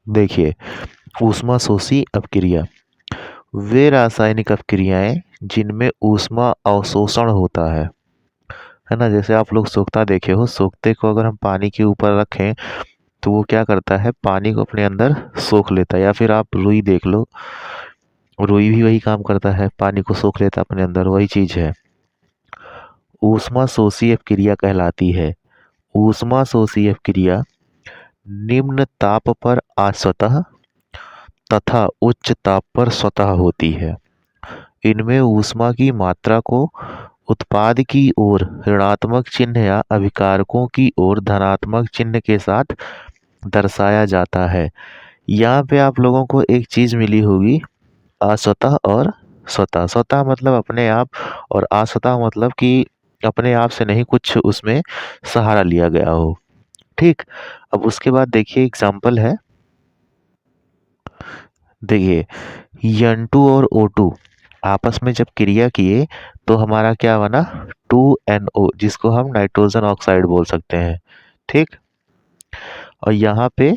देखिए, ऊष्मा शोषी अपक्रिया वे रासायनिक अपक्रियाएं जिनमें ऊष्मा अवशोषण होता है ना। जैसे आप लोग सोखता देखे हो, सोखते को अगर हम पानी के ऊपर रखें तो वो क्या करता है, पानी को अपने अंदर सोख लेता है। या फिर आप रुई देख लो, रुई भी वही काम करता है, पानी को सोख लेता है अपने अंदर, वही चीज है। ऊष्मा शोषी अपक्रिया कहलाती है। ऊष्मा शोषी अपक्रिया निम्न ताप पर असतः तथा उच्च ताप पर स्वतः होती है। इनमें ऊष्मा की मात्रा को उत्पाद की ओर ऋणात्मक चिन्ह या अभिकारकों की ओर धनात्मक चिन्ह के साथ दर्शाया जाता है। यहाँ पे आप लोगों को एक चीज मिली होगी, असतः और स्वतः। स्वतः मतलब अपने आप, और असतः मतलब कि अपने आप से नहीं, कुछ उसमें सहारा लिया गया हो। ठीक। अब उसके बाद देखिए एग्जाम्पल है। देखिए, N2 और O2 आपस में जब क्रिया किए तो हमारा क्या बना, 2NO, जिसको हम नाइट्रोजन ऑक्साइड बोल सकते हैं। ठीक। और यहाँ पे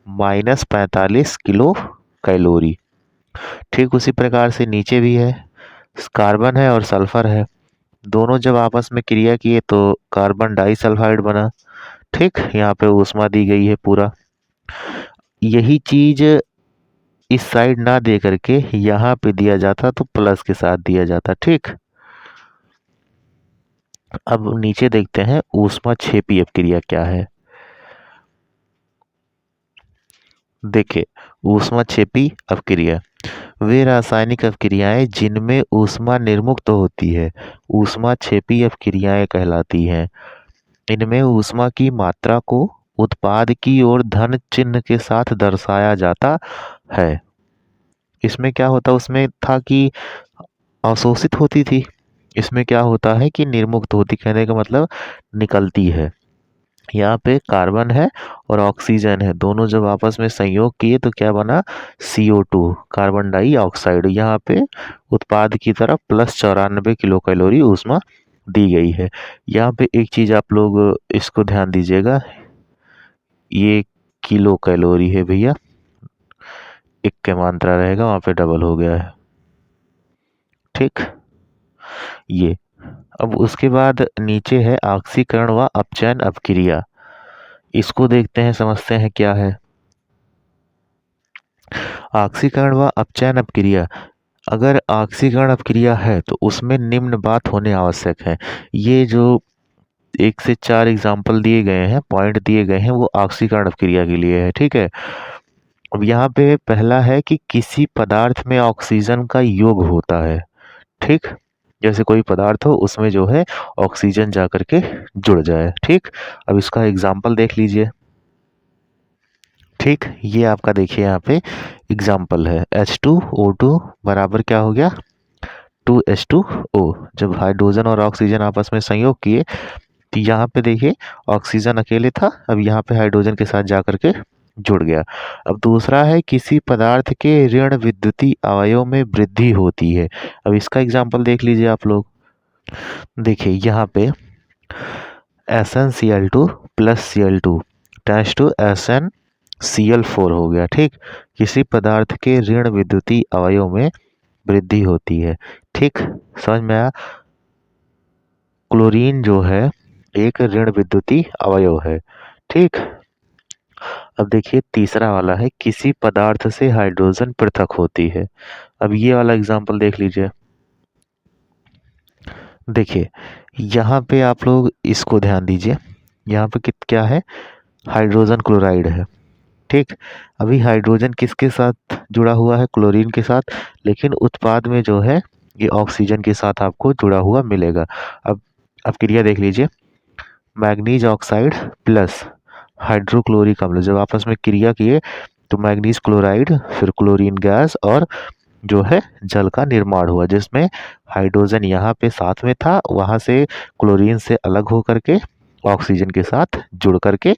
-45 किलो कैलोरी। ठीक उसी प्रकार से नीचे भी है, कार्बन है और सल्फर है। दोनों जब आपस में क्रिया किए तो कार्बन डाइसल्फाइड बना। ठीक, यहाँ पे ऊष्मा दी गई है पूरा। यही चीज इस साइड ना दे करके यहाँ पे दिया जाता तो प्लस के साथ दिया जाता। ठीक। अब नीचे देखते हैं ऊष्मा क्षेपी अपक्रिया क्या है। देखिए, ऊष्मा क्षेपी अपक्रिया वे रासायनिक अपक्रियाएं जिनमें ऊष्मा निर्मुक्त होती है, ऊष्मा क्षेपी अपक्रियाएं कहलाती हैं। इनमें ऊष्मा की मात्रा को उत्पाद की ओर धन चिन्ह के साथ दर्शाया जाता है। इसमें क्या होता, उसमें था कि अवशोषित होती थी, इसमें क्या होता है कि निर्मुक्त होती, कहने का मतलब निकलती है। यहाँ पे कार्बन है और ऑक्सीजन है, दोनों जब आपस में संयोग किए तो क्या बना, CO2, कार्बन डाइऑक्साइड। यहाँ पे उत्पाद की तरफ +94 किलो कैलोरी ऊष्मा दी गई है। यहाँ पे एक चीज आप लोग इसको ध्यान दीजिएगा, ये किलो कैलोरी है भैया, एक के मात्रा रहेगा वहां पे डबल हो गया है। ठीक। ये अब उसके बाद नीचे है ऑक्सीकरण व अपचयन अपक्रिया। इसको देखते हैं, समझते हैं क्या है। ऑक्सीकरण व अपचयन अपक्रिया, अगर ऑक्सीकरण अपक्रिया है तो उसमें निम्न बात होने आवश्यक है। ये जो 1 से 4 एग्जाम्पल दिए गए हैं, पॉइंट दिए गए हैं, वो ऑक्सीकरण अपक्रिया के लिए है। ठीक है। अब यहाँ पे पहला है कि किसी पदार्थ में ऑक्सीजन का योग होता है। ठीक, जैसे कोई पदार्थ हो उसमें जो है ऑक्सीजन जा करके जुड़ जाए। ठीक। अब इसका एग्जाम्पल देख लीजिए। ठीक, ये आपका देखिए यहाँ पे एग्जाम्पल है, H2O2 बराबर क्या हो गया, 2H2O। जब हाइड्रोजन और ऑक्सीजन आपस में संयोग किए तो यहाँ पे देखिए ऑक्सीजन अकेले था, अब यहाँ पे हाइड्रोजन के साथ जाकर के जुड़ गया। अब दूसरा है किसी पदार्थ के ऋण विद्युतीय अवयव में वृद्धि होती है। अब इसका एग्जाम्पल देख लीजिए आप लोग। देखिए यहाँ पे SnCl2 + Cl2 टैच टू SnCl4 हो गया। ठीक, किसी पदार्थ के ऋण विद्युतीय अवयव में वृद्धि होती है। ठीक, समझ में आया। क्लोरीन जो है एक ऋण विद्युतीय अवयव है। ठीक। अब देखिए तीसरा वाला है किसी पदार्थ से हाइड्रोजन पृथक होती है। अब ये वाला एग्जांपल देख लीजिए। देखिए यहाँ पे आप लोग इसको ध्यान दीजिए, यहाँ पे क्या है, हाइड्रोजन क्लोराइड है। ठीक, अभी हाइड्रोजन किसके साथ जुड़ा हुआ है, क्लोरीन के साथ, लेकिन उत्पाद में जो है ये ऑक्सीजन के साथ आपको जुड़ा हुआ मिलेगा। अब क्रिया देख लीजिए, मैग्नीज ऑक्साइड प्लस हाइड्रोक्लोरिक अम्ल जब आपस में क्रिया किए तो मैग्नीज क्लोराइड, फिर क्लोरीन गैस और जो है जल का निर्माण हुआ, जिसमें हाइड्रोजन यहाँ पे साथ में था, वहां से क्लोरीन से अलग हो करके ऑक्सीजन के साथ जुड़ करके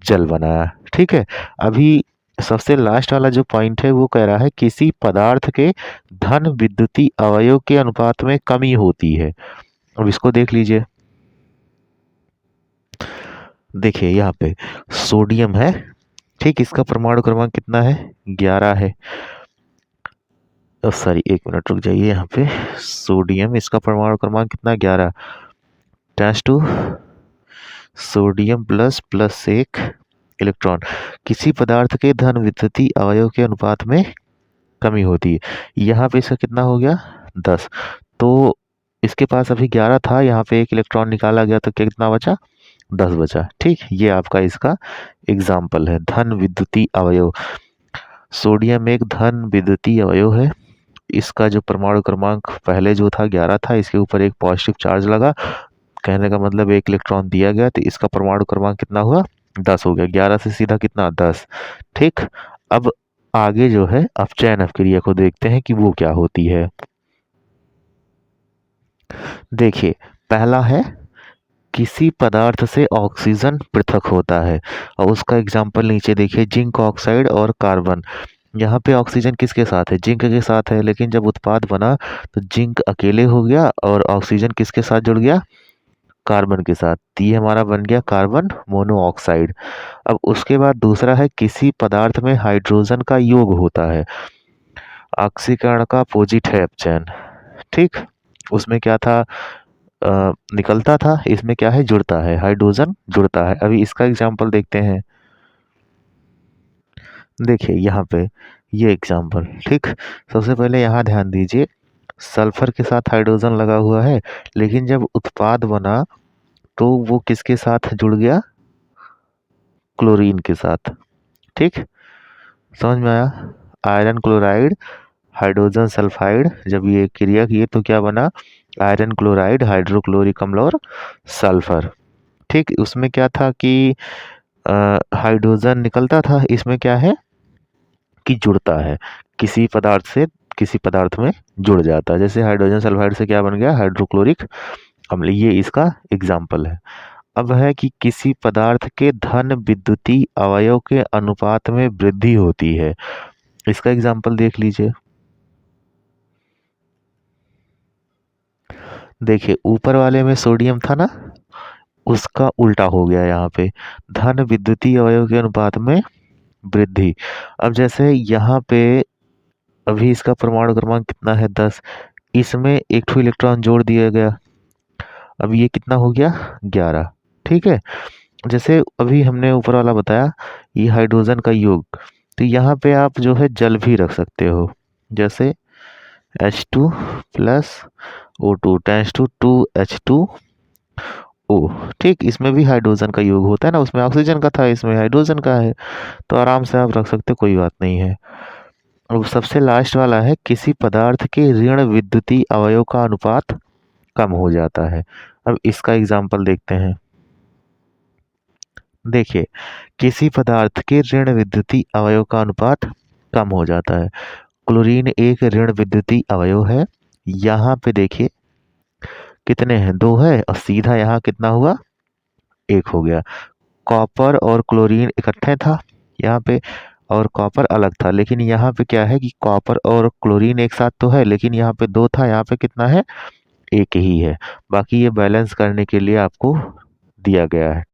जल बनाया। ठीक है। अभी सबसे लास्ट वाला जो पॉइंट है वो कह रहा है किसी पदार्थ के धन विद्युतीय अवयव के अनुपात में कमी होती है। अब इसको देख लीजिए। देखिए यहाँ पे सोडियम है ठीक, इसका परमाणु क्रमांक कितना है? 11 है। सॉरी, 1 मिनट रुक जाइए यहाँ पे। सोडियम, इसका परमाणु क्रमांक कितना? 11। Tends to sodium plus plus 1 electron. किसी पदार्थ के धन विद्युतीय अवयव के अनुपात में कमी होती है। यहाँ पे इसका कितना हो गया? 10। तो इसके पास अभी 11 था, यहाँ पे 1 इलेक्ट्रॉन निकाला गया तो क्या कितना बचा? 10 बचा। ठीक, ये आपका इसका एग्जाम्पल है, धन विद्युतीय अवयव। सोडियम एक धन विद्युतीय अवयव है। इसका जो परमाणु क्रमांक पहले जो था 11 था, इसके ऊपर एक पॉजिटिव चार्ज लगा, कहने का मतलब 1 इलेक्ट्रॉन दिया गया, तो इसका परमाणु क्रमांक कितना हुआ? 10 हो गया। 11 से सीधा कितना? 10। ठीक, अब आगे जो है अपचयन अपक्रिया को देखते हैं कि वो क्या होती है। देखिए, पहला है किसी पदार्थ से ऑक्सीजन पृथक होता है, और उसका एग्जाम्पल नीचे देखिए, जिंक ऑक्साइड और कार्बन। यहाँ पे ऑक्सीजन किसके साथ है? जिंक के साथ है, लेकिन जब उत्पाद बना तो जिंक अकेले हो गया और ऑक्सीजन किसके साथ जुड़ गया? कार्बन के साथ। तो ये हमारा बन गया कार्बन मोनोऑक्साइड। अब उसके बाद दूसरा है किसी पदार्थ में हाइड्रोजन का योग होता है, ऑक्सीकरण का अपोजिट है अपचयन। ठीक, उसमें क्या था? निकलता था, इसमें क्या है? जुड़ता है, हाइड्रोजन जुड़ता है। अभी इसका एग्जाम्पल देखते हैं। देखिए यहाँ पे ये एग्जाम्पल। ठीक, सबसे पहले यहाँ ध्यान दीजिए, सल्फर के साथ हाइड्रोजन लगा हुआ है, लेकिन जब उत्पाद बना तो वो किसके साथ जुड़ गया? क्लोरीन के साथ। ठीक, समझ में आया? आयरन क्लोराइड हाइड्रोजन सल्फाइड, जब ये क्रिया की तो क्या बना? आयरन क्लोराइड हाइड्रोक्लोरिक अम्ल और सल्फर। ठीक, उसमें क्या था कि हाइड्रोजन निकलता था, इसमें क्या है कि जुड़ता है, किसी पदार्थ से किसी पदार्थ में जुड़ जाता है। जैसे हाइड्रोजन सल्फाइड से क्या बन गया? हाइड्रोक्लोरिक अम्ल। ये इसका एग्जाम्पल है। अब है कि किसी पदार्थ के धन विद्युतीय अवयव के अनुपात में वृद्धि होती है। इसका एग्जाम्पल देख लीजिए। देखिए, ऊपर वाले में सोडियम था ना, उसका उल्टा हो गया यहाँ पे, धन विद्युतीय अवयव के अनुपात में वृद्धि। अब जैसे यहाँ पे अभी इसका परमाणु क्रमांक कितना है? 10। इसमें एक ठो इलेक्ट्रॉन जोड़ दिया गया, अब ये कितना हो गया? 11। ठीक है, जैसे अभी हमने ऊपर वाला बताया, ये हाइड्रोजन का योग, तो यहाँ पे आप जो है जल भी रख सकते हो, जैसे H2 plus O2 tense to 2H2O। ठीक, इसमें भी हाइड्रोजन का योग होता है ना, उसमें ऑक्सीजन का था, इसमें हाइड्रोजन का है, तो आराम से आप रख सकते हो, कोई बात नहीं है। अब सबसे लास्ट वाला है किसी पदार्थ के ऋण विद्युतीय अवयव का अनुपात कम हो जाता है। अब इसका एग्जाम्पल देखते हैं। देखिए, किसी पदार्थ के ऋण विद्युतीय अवयव का अनुपात कम हो जाता है। क्लोरीन एक ऋण विद्युतीय अवयव है। यहाँ पे देखिए कितने हैं? 2 है, और सीधा यहाँ कितना हुआ? 1 हो गया। कॉपर और क्लोरीन इकट्ठे था यहाँ पे, और कॉपर अलग था, लेकिन यहाँ पे क्या है कि कॉपर और क्लोरीन एक साथ तो है, लेकिन यहाँ पे 2 था, यहाँ पे कितना है? 1 ही है। बाकी ये बैलेंस करने के लिए आपको दिया गया है।